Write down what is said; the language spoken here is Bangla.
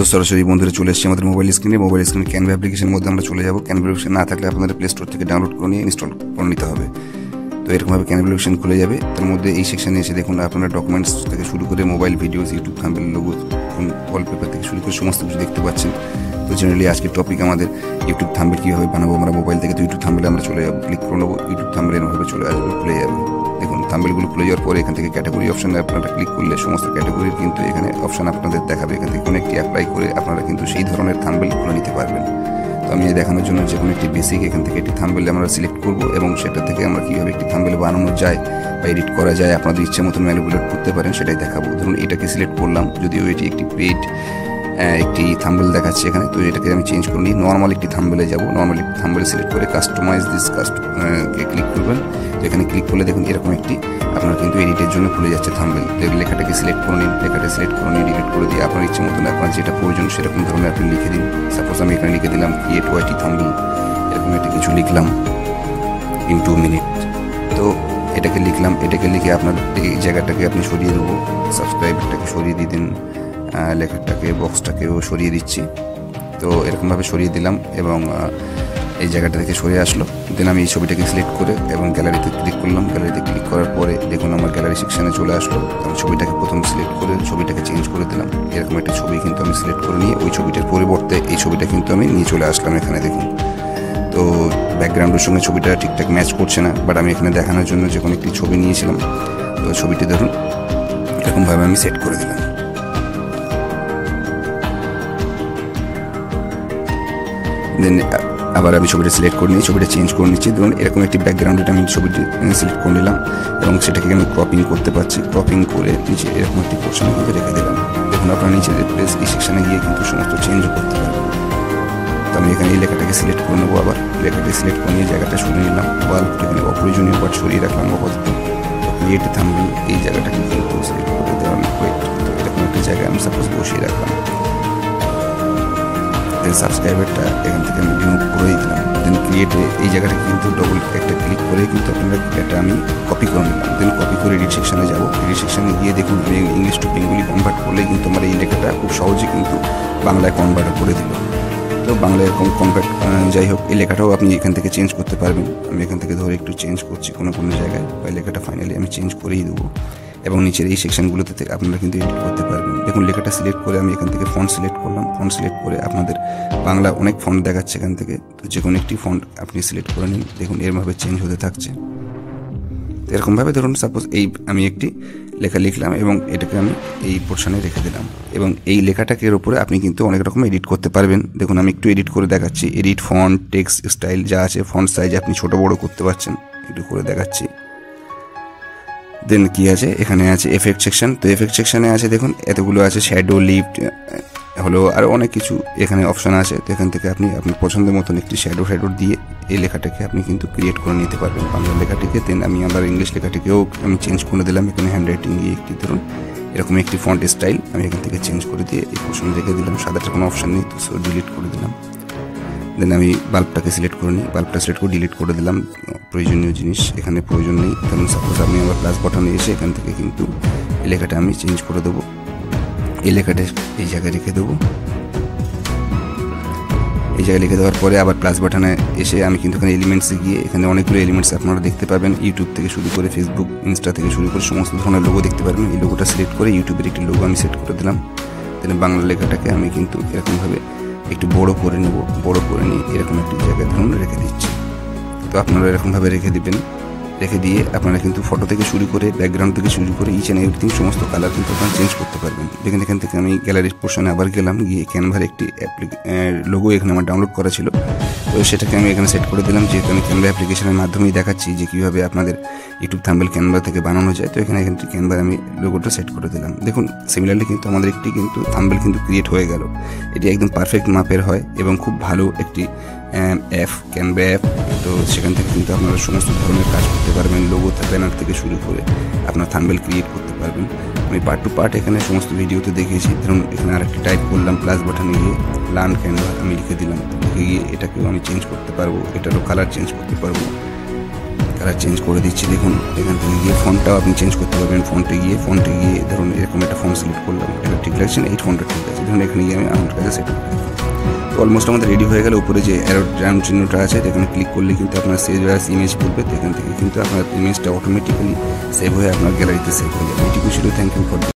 তো সরাসরি বন্ধুরা চলে এসেছি আমাদের মোবাইল স্ক্রিনে ক্যানভা অ্যাপ্লিকেশনের মধ্যে আমরা চলে যাব। ক্যানভা অ্যাপ্লিকেশন না থাকলে আপনাদের প্লে স্টোর থেকে ডাউনলোড করে নিয়ে ইনস্টল করে নিতে হবে। তো এরকমভাবে ক্যানভা অ্যাপ্লিকেশন খুলে যাবে। তার মধ্যে এই সেকশনে এসে দেখুন আপনারা ডকুমেন্টস থেকে শুরু করে mobile videos, YouTube thumbnail, logo, wallpaper থেকে শুরু করে সমস্ত কিছু দেখতে পাচ্ছেন। তো জেনারেলি আজকের টপিক আমাদের ইউটিউব থাম্বনেল কীভাবে বানাবো আমরা মোবাইল থেকে। তো ইউটিউব থাম্বনেলে আমরা চলে যাবো, ক্লিক করে নেবো, ইউটিউব থাম্বনেল এরভাবে চলে আসবে, খুলে যাবে। দেখুন থাম্বনেলগুলো খুলে যাওয়ার পরে এখান থেকে ক্যাটাগরি অপশানে আপনারা ক্লিক করলে সমস্ত ক্যাটাগরির কিন্তু এখানে অপশান আপনাদের দেখাবে। এখান থেকে কোনো একটি অ্যাপ্লাই করে আপনারা কিন্তু সেই ধরনের থাম্বনেল খুলে নিতে পারবেন। তো আমি দেখানোর জন্য যে কোনো একটি বেসিক এখান থেকে একটি থাম্বনেল আমরা সিলেক্ট করব এবং সেটা থেকে আমরা কীভাবে একটি থাম্বনেল বানানো যায় বা এডিট করা যায় আপনাদের ইচ্ছে মতন ম্যানিপুলেট করতে পারেন সেটাই দেখাবো। ধরুন এটাকে সিলেক্ট করলাম, যদিও এটি একটি পেইড একটি থাম্বনেল দেখাচ্ছে এখানে, তো এটাকে আমি চেঞ্জ করে নিই। নর্মাল একটি থাম্বনেলে যাব, নর্মাল একটি থাম্বনেল সিলেক্ট করে কাস্টমাইজ দিস ক্লিক করবেন। তো এখানে ক্লিক করলে দেখুন এরকম একটি আপনার কিন্তু এডিটের জন্য খুলে যাচ্ছে থাম্বনেল। লেখাটাকে সিলেক্ট করে নিন, লেখাটা সিলেক্ট করে নিয়ে ডিলিট করে দিয়ে আপনার ইচ্ছে মতন আপনার যেটা প্রয়োজন সেরকম ধরনের আপনি লিখে দিন। সাপোজ আমি এখানে লিখে দিলাম ক্রিয়েট ওয়াইটি থাম্বনেল, এরকম একটা কিছু লিখলাম ইন 2 মিনিট। তো এটাকে লিখলাম, এটাকে লিখে আপনার এই জায়গাটাকে আপনি সরিয়ে দেবো, সাবস্ক্রাইবটাকে সরিয়ে দিয়ে দিন, লেখাটাকে বক্সটাকেও সরিয়ে দিচ্ছি। তো এরকমভাবে সরিয়ে দিলাম এবং এই জায়গাটা থেকে সরে আসলো। দেন আমি এই ছবিটাকে সিলেক্ট করে এবং গ্যালারিতে ক্লিক করলাম। গ্যালারিতে ক্লিক করার পরে দেখুন আমার গ্যালারি সেকশানে চলে আসলো। আমি ছবিটাকে প্রথম সিলেক্ট করে ছবিটাকে চেঞ্জ করে দিলাম। এরকম একটা ছবি কিন্তু আমি সিলেক্ট করে নিয়ে ওই ছবিটার পরিবর্তে এই ছবিটা কিন্তু আমি নিয়ে চলে আসলাম এখানে দেখুন। তো ব্যাকগ্রাউন্ডের সঙ্গে ছবিটা ঠিকঠাক ম্যাচ করছে না, বাট আমি এখানে দেখানোর জন্য যে কোনো একটি ছবি নিয়েছিলাম। তো ছবিটি ধরুন এরকমভাবে আমি সেট করে দিলাম। দেন আবার আমি ছবিটা সিলেক্ট করে নিই, ছবিটা চেঞ্জ করে নিচ্ছি। ধরুন এরকম একটি ব্যাকগ্রাউন্ডে আমি ছবিটি সিলেক্ট করে নিলাম এবং সেটাকে আমি ক্রপিং করতে পারছি। ক্রপিং করে নিচে এরকম একটি পোর্শন কিন্তু রেখে দিলাম। দেখুন আপনার নিচে প্লেস এই সেকশানে গিয়ে কিন্তু সমস্ত চেঞ্জও করতে পারবেন। তো আমি এখানে এই লেখাটাকে সিলেক্ট করে নেবো, আবার লেখাটাকে সিলেক্ট করে নিয়ে জায়গাটা সরিয়ে নিলাম। এখানে অপ্রয়োজনীয় পার্ট সরিয়ে রাখলাম আপাতত। তো ক্রিয়েট থাম্বনেল এই জায়গাটাকে কিন্তু সিলেক্ট করে দেওয়ার ওয়েট, তো এরকম একটি জায়গায় আমি সাপোজ বসিয়ে রাখলাম। দেন সাবস্ক্রাইবারটা এখান থেকে আমি রিমুভ করে দিলাম। দেন ক্রিয়েটে এই জায়গাটা কিন্তু ডবল একটা ক্লিক করে কিন্তু আপনারা এটা আমি কপি করে নিলাম। দেন কপি করে এডিট সেকশানে যাব। এডিট সেকশানে গিয়ে দেখুন আমি ইংলিশ টু বেঙ্গলি কনভার্ট করলে কিন্তু আমার এই লেখাটা খুব সহজে কিন্তু বাংলায় কনভার্ট করে দিল। তো বাংলায় এরকম কনভার্ট যাই হোক, এই লেখাটাও আপনি এখান থেকে চেঞ্জ করতে পারবেন। আমি এখান থেকে ধরে একটু চেঞ্জ করছি কোনো জায়গায়, বা লেখাটা ফাইনালি আমি চেঞ্জ করেই দেবো এবং নিচের এই সেকশনগুলোতে আপনারা কিন্তু এডিট করতে পারবেন। দেখুন লেখাটা সিলেক্ট করে আমি এখান থেকে ফন্ট সিলেক্ট করলাম। ফন্ট সিলেক্ট করে আপনাদের বাংলা অনেক ফন্ট দেখাচ্ছে এখান থেকে, তো যে কোনো একটি ফন্ট আপনি সিলেক্ট করে নিন। দেখুন এরভাবে চেঞ্জ হতে থাকছে। এরকমভাবে ধরুন সাপোজ এই আমি একটি লেখা লিখলাম এবং এটাকে আমি এই পোর্শনে রেখে দিলাম এবং এই লেখাটাকে এর উপরে আপনি কিন্তু অনেক রকম এডিট করতে পারবেন। দেখুন আমি একটু এডিট করে দেখাচ্ছি। এডিট ফন্ট, টেক্সট স্টাইল যা আছে, ফন্ট সাইজ আপনি ছোট বড় করতে পারছেন, একটু করে দেখাচ্ছি। দেন কি আছে এখানে আছে এফেক্ট সেকশন। তো এফেক্ট সেকশনে আছে দেখুন এতগুলো আছে, শ্যাডো, লিফট হলো আরও অনেক কিছু এখানে অপশান আছে। তো এখান থেকে আপনি আপনার পছন্দের মতন একটি শ্যাডো দিয়ে এই লেখাটাকে আপনি কিন্তু ক্রিয়েট করে নিতে পারবেন বাংলা লেখাটিকে। দেন আমি আবার ইংলিশ লেখাটিকেও আমি চেঞ্জ করে দিলাম। এখানে হ্যান্ড রাইটিং গিয়ে একটি ধরুন এরকম একটি ফন্ট স্টাইল আমি এখান থেকে চেঞ্জ করে দিয়ে এই পোর্শন রেখে দিলাম। সাদাটা কোনো অপশান নেই, তো ডিলিট করে দিলাম। দেন আমি বাল্বটাকে সিলেক্ট করে নিই, বাল্বটা সিলেক্ট করে ডিলিট করে দিলাম। প্রয়োজনীয় জিনিস এখানে প্রয়োজন নেই। ধরুন সাপোজ আমি আবার প্লাস বাটনে এসে এখান থেকে কিন্তু এই লেখাটা আমি চেঞ্জ করে দেবো। এই লেখাটা এই জায়গায় রেখে দেবো। এই জায়গায় লিখে দেওয়ার পরে আবার প্লাস বাটনে এসে আমি কিন্তু এখানে এলিমেন্টসে গিয়ে এখানে অনেকগুলো এলিমেন্টস আপনারা দেখতে পাবেন। ইউটিউব থেকে শুরু করে ফেসবুক, ইনস্টা থেকে শুরু করে সমস্ত ধরনের লোগো দেখতে পারবেন। এই লোগোটা সিলেক্ট করে ইউটিউবের একটি লোগো আমি সেট করে দিলাম। দেন বাংলা লেখাটাকে আমি কিন্তু এরকমভাবে একটু বড় করে নেব, বড় করে নিয়ে এরকম একটি জায়গায় ধরুন রেখে দিচ্ছি। তো আপনারা এরকমভাবে রেখে দিবেন। রেখে দিয়ে আপনারা কিন্তু ফটো থেকে শুরু করে ব্যাকগ্রাউন্ড থেকে শুরু করে ইচ অ্যান্ড এভরিথিং সমস্ত কালার কিন্তু আপনারা চেঞ্জ করতে পারবেন। দেখেন এখান থেকে আমি গ্যালারির পোর্শনে আবার গেলাম, গিয়ে ক্যানভার একটি লোগো এখানে আমার ডাউনলোড করা ছিল। তো সেটাকে আমি এখানে সেট করে দিলাম, যেহেতু আমি ক্যানভা অ্যাপ্লিকেশনের মাধ্যমেই দেখাচ্ছি যে কীভাবে আপনাদের ইউটিউব থাম্বনেল ক্যানভা থেকে বানানো যায়। তো এখানে ক্যানভার আমি লোগোটা সেট করে দিলাম। দেখুন সিমিলারলি কিন্তু আমাদের একটি কিন্তু থাম্বনেল কিন্তু ক্রিয়েট হয়ে গেল। এটি একদম পারফেক্ট মাপের হয় এবং খুব ভালো একটি অ্যাপ, ক্যানভা অ্যাপ। তো সেখান থেকে কিন্তু আপনারা সমস্ত ধরনের কাজ করতে পারবেন, লোগো ব্যানার থেকে শুরু করে আপনার থাম্বনেল ক্রিয়েট করতে পারবেন। আমি পার্ট টু পার্ট এখানে সমস্ত ভিডিওতে দেখিয়েছি। ধরুন এখানে আরেকটি টাইপ করলাম, প্লাস বাটনে গিয়ে লার্ন ক্যানভা আমি লিখে দিলাম। লিখে গিয়ে এটাকেও আমি চেঞ্জ করতে পারবো, এটারও কালার চেঞ্জ করতে পারবো। কালার চেঞ্জ করে দিচ্ছি। দেখুন এখান থেকে গিয়ে ফন্টটাও আপনি চেঞ্জ করতে পারবেন। ফন্টে গিয়ে ধরুন এরকম একটা ফন্ট সিলেক্ট করলাম, এটা ঠিক লাগছে না, এই ফন্টটা ঠিক আছে, ধরুন এখানে গিয়ে আমি আমার কাছে সেট করে দিলাম। তো অলমোস্ট আমাদের রেডি হয়ে গেল। উপরে যে অ্যারো ডাউন চিহ্নটা আছে এখানে ক্লিক করলে কিন্তু আপনার সেভ অ্যাজ ইমেজ বলবে, তো এখান থেকে কিন্তু আপনার ইমেজটা অটোমেটিক্যালি সেভ হয়ে আপনার গ্যালারিতে সেভ হয়ে যাবে। এটুকু ছিল। Thank you for